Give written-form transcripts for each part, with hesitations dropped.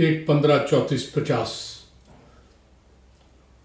1-15-34-50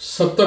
70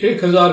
1000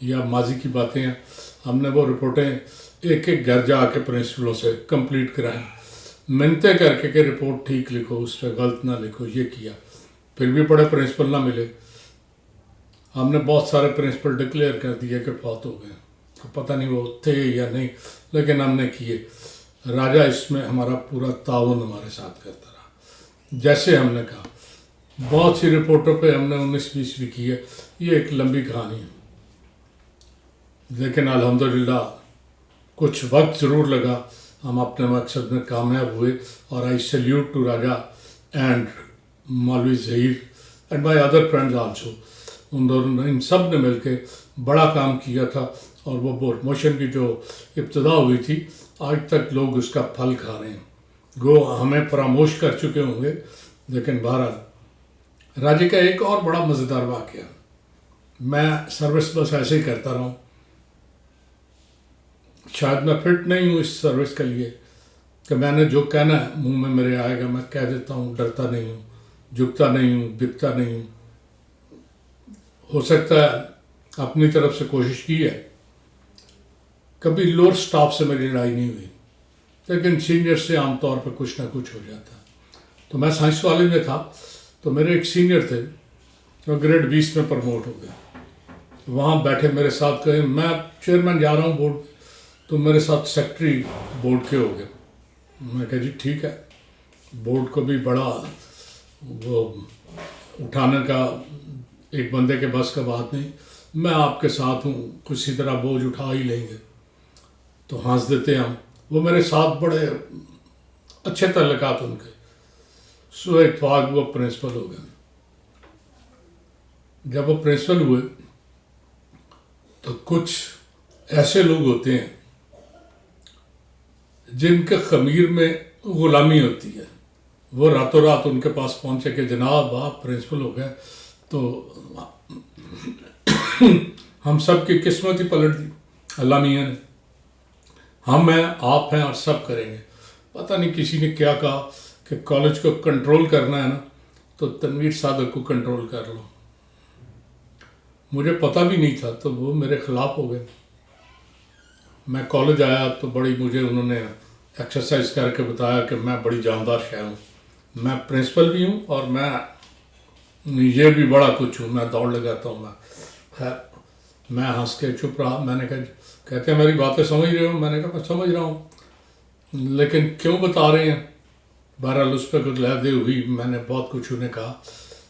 یا ماضی کی باتیں ہیں، ہم نے وہ رپورٹیں ایک ایک گھر جا کے پرنسپلوں سے کمپلیٹ کرائیں، منتیں کر کے کہ رپورٹ ٹھیک لکھو، اس پہ غلط نہ لکھو، یہ کیا، پھر بھی بڑے پرنسپل نہ ملے۔ ہم نے بہت سارے پرنسپل ڈکلیئر کر دیے کہ فوت ہو گئے، پتہ نہیں وہ تھے یا نہیں، لیکن ہم نے کیے۔ راجہ اس میں ہمارا پورا تعاون ہمارے ساتھ کرتا رہا، جیسے ہم نے کہا۔ بہت سی رپورٹوں پہ ہم نے 19-20 بھی کی ہے، یہ ایک لمبی کہانی ہے، لیکن الحمدللہ کچھ وقت ضرور لگا، ہم اپنے مقصد میں کامیاب ہوئے۔ اور I salute to Raja and Maulvi Zaheer and my other friends also, ان دونوں نے، ان سب نے مل کے بڑا کام کیا تھا، اور وہ پروموشن کی جو ابتدا ہوئی تھی آج تک لوگ اس کا پھل کھا رہے ہیں، گو ہمیں فراموش کر چکے ہوں گے، لیکن بہرحال راجے کا ایک اور بڑا مزیدار واقعہ، میں سروس بس ایسے ہی کرتا رہا ہوں، شاید میں فٹ نہیں ہوں اس سروس کے لیے کہ میں نے جو کہنا ہے منہ میں میرے آئے گا میں کہہ دیتا ہوں، ڈرتا نہیں ہوں، جھکتا نہیں ہوں، بکتا نہیں ہوں۔ ہو سکتا ہے اپنی طرف سے کوشش کی ہے، کبھی لوور سٹاف سے میری لڑائی نہیں ہوئی، لیکن سینئر سے عام طور پہ کچھ نہ کچھ ہو جاتا ہے۔ تو میں سائنس کالج میں تھا، تو میرے ایک سینئر تھے، وہ گریڈ 20 میں پروموٹ ہو گئے، وہاں بیٹھے میرے ساتھ، کہے میں چیئرمین جا رہا ہوں بورڈ، تو میرے ساتھ سیکٹری بورڈ کے ہو گئے۔ میں کہا جی ٹھیک ہے، بورڈ کو بھی بڑا وہ اٹھانے کا ایک بندے کے بس کا بات نہیں، میں آپ کے ساتھ ہوں، کسی طرح بوجھ اٹھا ہی لیں گے۔ تو ہنس دیتے ہم، وہ میرے ساتھ بڑے اچھے تعلقات ان کے، سو اتفاق وہ پرنسپل ہو گئے۔ جب وہ پرنسپل ہوئے تو کچھ ایسے لوگ ہوتے ہیں جن کے خمیر میں غلامی ہوتی ہے، وہ راتوں رات ان کے پاس پہنچے کہ جناب آپ پرنسپل ہو گئے، تو ہم سب کی قسمت ہی پلٹ دی اللہ میاں نے، ہم ہیں، آپ ہیں، اور سب کریں گے۔ پتہ نہیں کسی نے کیا کہا کہ کالج کو کنٹرول کرنا ہے نا تو تنویر صادق کو کنٹرول کر لو، مجھے پتہ بھی نہیں تھا، تو وہ میرے خلاف ہو گئے۔ میں کالج آیا تو بڑی مجھے انہوں نے ایکسرسائز کر کے بتایا کہ میں بڑی جاندار شے ہوں، میں پرنسپل بھی ہوں اور میں یہ بھی بڑا کچھ ہوں، میں دوڑ لگاتا ہوں۔ میں خیر میں ہنس کے چپ رہا، میں نے کہا کہتے ہیں میری باتیں سمجھ رہے ہو؟ میں نے کہا میں سمجھ رہا ہوں، لیکن کیوں بتا رہے ہیں؟ بہرحال اس پہ کچھ لہدے ہوئی، میں نے بہت کچھ انہیں کہا،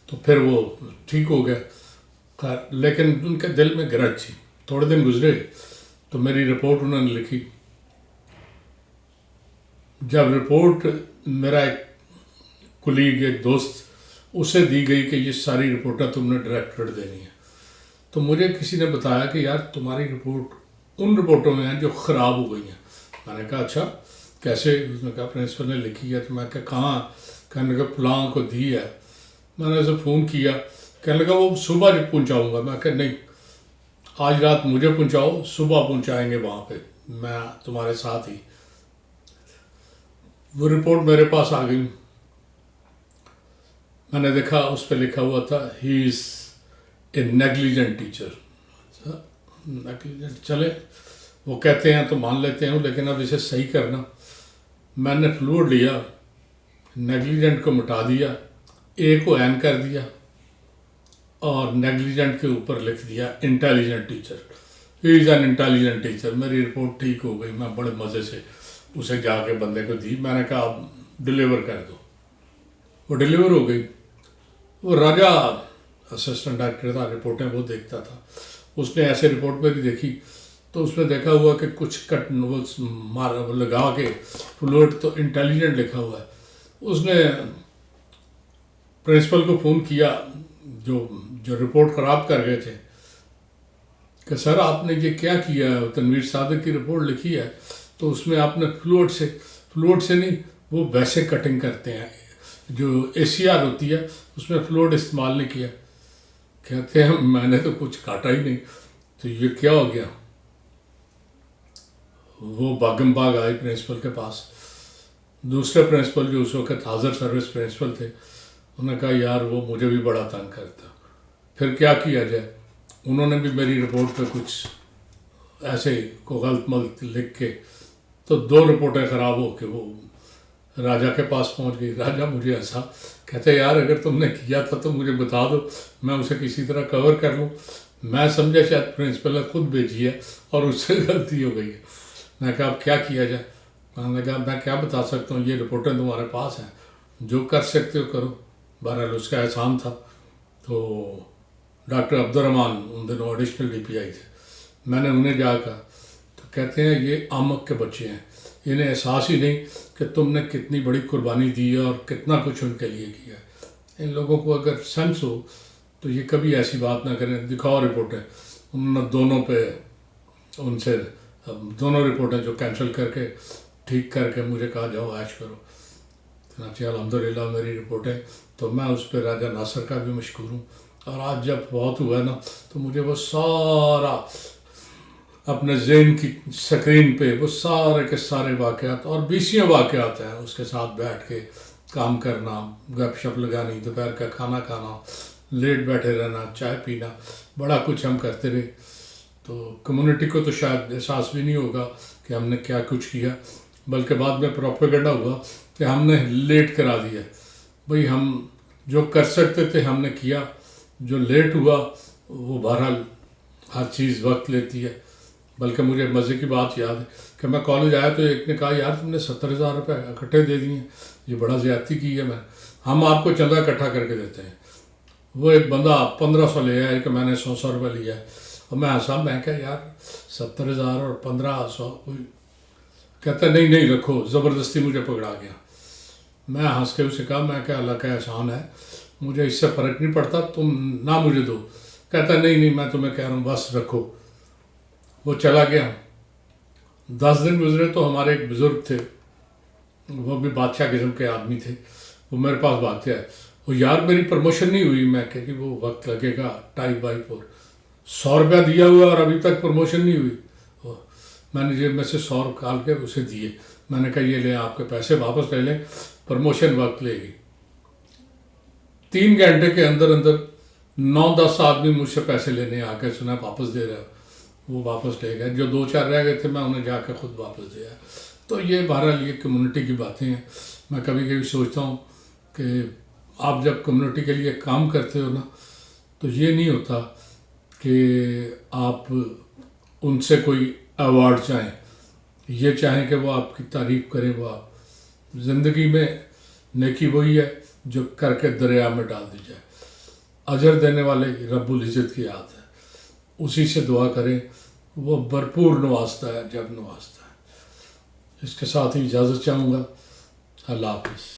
تو پھر وہ ٹھیک ہو گئے۔ خیر لیکن ان کے دل میں گرج تھی۔ تھوڑے دن گزرے تو میری رپورٹ انہوں نے لکھی۔ جب رپورٹ میرا ایک کلیگ، ایک دوست، اسے دی گئی کہ یہ ساری رپورٹیں تم نے ڈائریکٹریٹ دینی ہے، تو مجھے کسی نے بتایا کہ یار تمہاری رپورٹ ان رپورٹوں میں ہیں جو خراب ہو گئی ہیں۔ میں نے کہا اچھا کیسے؟ اس نے کہا پرنسپل نے لکھی ہے۔ تو میں کہا کہاں؟ کہنے لگا فلاں کو دی ہے۔ میں نے اسے فون کیا، کہنے لگا وہ صبح پہنچاؤں گا۔ میں کہا نہیں، آج رات مجھے پہنچاؤ، صبح پہنچائیں گے وہاں پہ، میں تمہارے ساتھ ہی۔ وہ رپورٹ میرے پاس آ گئی، میں نے دیکھا اس پہ لکھا ہوا تھا ہی از اے نیگلیجنٹ ٹیچر۔ نیگلیجنٹ چلے وہ کہتے ہیں تو مان لیتے ہیں، لیکن اب اسے صحیح کرنا۔ میں نے فلوئڈ لیا، نیگلیجنٹ کو مٹا دیا، اے کو این کر دیا، اور نیگلیجنٹ کے اوپر لکھ دیا intelligent teacher, he is an intelligent teacher. میری رپورٹ ٹھیک ہو گئی، میں بڑے مزے سے اسے جا کے بندے کو دی۔ میں نے کہا آپ ڈلیور کر دو، وہ ڈلیور ہو گئی۔ وہ راجہ اسسٹنٹ ڈائریکٹر تھا، رپورٹیں وہ دیکھتا تھا، اس نے ایسے رپورٹ میری دیکھی تو اس میں دیکھا ہوا کہ کچھ کٹ وہ لگا کے فلوئڈ تو انٹیلیجنٹ لکھا ہوا ہے۔ اس نے پرنسپل کو فون کیا جو رپورٹ خراب کر گئے تھے کہ سر آپ نے یہ کیا کیا ہے؟ تنویر صادق کی رپورٹ لکھی ہے تو اس میں آپ نے فلوئڈ سے نہیں، وہ ویسے کٹنگ کرتے ہیں جو اے سی آر ہوتی ہے، اس میں فلوئڈ استعمال نہیں کیا۔ کہتے ہیں میں نے تو کچھ کاٹا ہی نہیں، تو یہ کیا ہو گیا؟ وہ باغم باغ آئے پرنسپل کے پاس۔ دوسرے پرنسپل جو اس وقت حاضر سروس پرنسپل تھے، انہوں نے کہا یار وہ مجھے بھی بڑا تنگ کرتا، پھر کیا کیا جائے؟ انہوں نے بھی میری رپورٹ پہ کچھ ایسے کو غلط ملط لکھ کے تو 2 رپورٹیں خراب ہو کے وہ راجہ کے پاس پہنچ گئی. راجہ مجھے ایسا کہتے یار اگر تم نے کیا تھا تو مجھے بتا دو، میں اسے کسی طرح کور کر لوں. میں سمجھا شاید پرنسپل نے خود بھیجی ہے اور اس سے غلطی ہو گئی ہے. میں کہا اب کیا کیا جائے؟ میں نے کہا میں کیا بتا سکتا ہوں، یہ رپورٹیں تمہارے پاس ہیں، جو کر سکتے ہو کرو. بہرحال اس کا احسان تھا. تو ڈاکٹر عبد الرحمان ان دنوں ایڈیشنل ڈی پی آئی تھے. میں نے انہیں جا کہا تو کہتے ہیں یہ احمق کے بچے ہیں، انہیں احساس ہی نہیں کہ تم نے کتنی بڑی قربانی دی ہے اور کتنا کچھ ان کے لیے کیا ہے. ان لوگوں کو اگر سینس ہو تو یہ کبھی ایسی بات نہ کریں. دکھاؤ رپورٹیں. انہوں نے دونوں پہ ان سے دونوں رپورٹیں جو کینسل کر کے ٹھیک کر کے مجھے کہا جاؤ عیش کرو. چنانچہ الحمدللہ میری رپورٹیں تو میں اس پہ راجہ ناصر کا بھی مشکور ہوں. اور آج جب بہت ہوا نا تو مجھے وہ سارا اپنے ذہن کی سکرین پہ وہ سارے کے سارے واقعات اور 20 واقعات ہیں اس کے ساتھ بیٹھ کے کام کرنا، گپ شپ لگانی، دوپہر کا کھانا کھانا، لیٹ بیٹھے رہنا، چائے پینا، بڑا کچھ ہم کرتے رہے. تو کمیونٹی کو تو شاید احساس بھی نہیں ہوگا کہ ہم نے کیا کچھ کیا، بلکہ بعد میں پروپیگنڈا ہوا کہ ہم نے لیٹ کرا دیا. بھئی ہم جو کر سکتے تھے ہم نے کیا، جو لیٹ ہوا وہ بہرحال ہر چیز وقت لیتی ہے. بلکہ مجھے مزے کی بات یاد ہے کہ میں کالج آیا تو ایک نے کہا یار تم نے 70,000 روپے اکٹھے دے دیے ہیں، یہ بڑا زیادتی کی ہے. ہم آپ کو چندہ اکٹھا کر کے دیتے ہیں. وہ ایک بندہ 1500 لے آیا کہ میں نے 100 روپے لیا ہے. اور میں ہنسا، میں کہا یار 70,000 اور 1500 کوئی. کہتا نہیں نہیں رکھو، زبردستی مجھے پکڑا گیا. میں ہنس کے اسے کہا میں کہا اللہ کا احسان ہے، مجھے اس سے فرق نہیں پڑتا، تم نہ مجھے دو. کہتا نہیں نہیں میں تمہیں کہہ رہا ہوں بس رکھو. وہ چلا گیا. 10 دن گزرے تو ہمارے ایک بزرگ تھے، وہ بھی بادشاہ قسم کے آدمی تھے. وہ میرے پاس بات ہے، وہ یار میری پروموشن نہیں ہوئی. میں کہ وہ وقت لگے گا، ٹائپ بائی پر 100 روپیہ دیا ہوا اور ابھی تک پروموشن نہیں ہوئی. میں نے جیب میں سے 100 نکال کے اسے دیے. میں نے کہا یہ لیں آپ کے پیسے واپس لے لیں، پروموشن وقت لے گی. 3 گھنٹے کے اندر اندر 9-10 آدمی مجھ سے پیسے لینے آ کے سنا واپس دے رہا. وہ واپس لے گئے. جو 2-4 رہ گئے تھے میں انہیں جا کے خود واپس دیا. تو یہ بہرحال یہ کمیونٹی کی باتیں ہیں. میں کبھی کبھی سوچتا ہوں کہ آپ جب کمیونٹی کے لیے کام کرتے ہو نا تو یہ نہیں ہوتا کہ آپ ان سے کوئی ایوارڈ چاہیں، یہ چاہیں کہ وہ آپ کی تعریف کرے. وہ آپ زندگی میں نیکی وہی ہے جو کر کے دریا میں ڈال دی جائے. اجر دینے والے رب العزت کی یاد ہے، اسی سے دعا کریں، وہ بھرپور نوازتا ہے جب نوازتا ہے. اس کے ساتھ ہی اجازت چاہوں گا. اللہ حافظ.